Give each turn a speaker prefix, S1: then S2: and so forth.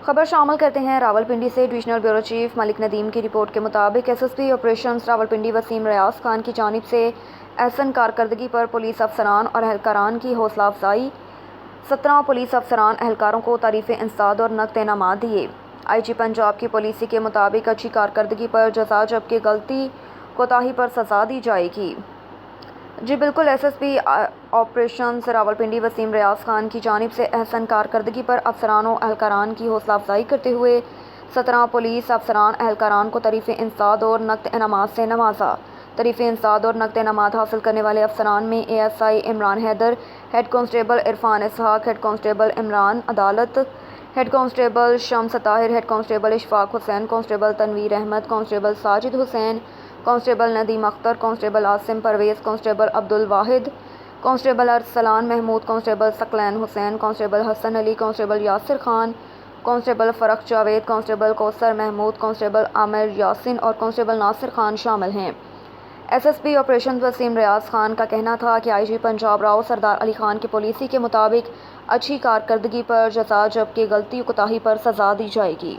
S1: خبر شامل کرتے ہیں راولپنڈی سے۔ Divisional bureau chief Malik Nadeem کی رپورٹ کے مطابق S S P operations Rawalpindi Waseem Riaz Khan کی جانب سے احسن کارکردگی پر پولیس افسران اور اہلکاران کی حوصلہ افزائی۔ 17 پولیس افسران اہلکاروں کو تعریف انسداد اور نقد انعامات دیے۔ آئی جی پنجاب کی پالیسی کے مطابق اچھی کارکردگی پر جزا جبکہ غلطی کوتاہی پر سزا دی جائے گی۔ جی بالکل، S S P operations Rawalpindi Waseem Riaz Khan کی جانب سے احسن کارکردگی پر افسران و اہلکاران کی حوصلہ افزائی کرتے ہوئے 17 پولیس افسران اہلکاران کو تعریف انسداد اور نقد انعامات سے نوازا۔ تعریف انسداد اور نقد انعامات حاصل کرنے والے افسران میں A S I Imran Haider, head constable Irfan Ishaq, head constable Imran Adalat, head constable Shams Tahir, head constable Ashfaq Hussain, constable Tanveer Ahmed, constable Sajid Hussain, constable Nadeem Akhtar, constable Asim Pervez, constable Abdul Wahid, constable Arsalan Mahmood, constable Saqlain Hussain, constable Hassan Ali, constable Yasir Khan, constable Farrukh Javed, constable Kausar Mahmood, constable Amir Yasin اور کانسٹیبل ناصر خان شامل ہیں۔ S S P operations Wasim Riaz Khan کا کہنا تھا کہ آئی جی پنجاب راؤ سردار علی خان کی پالیسی کے مطابق اچھی کارکردگی پر جزا جبکہ غلطی کوتاہی پر سزا دی جائے گی۔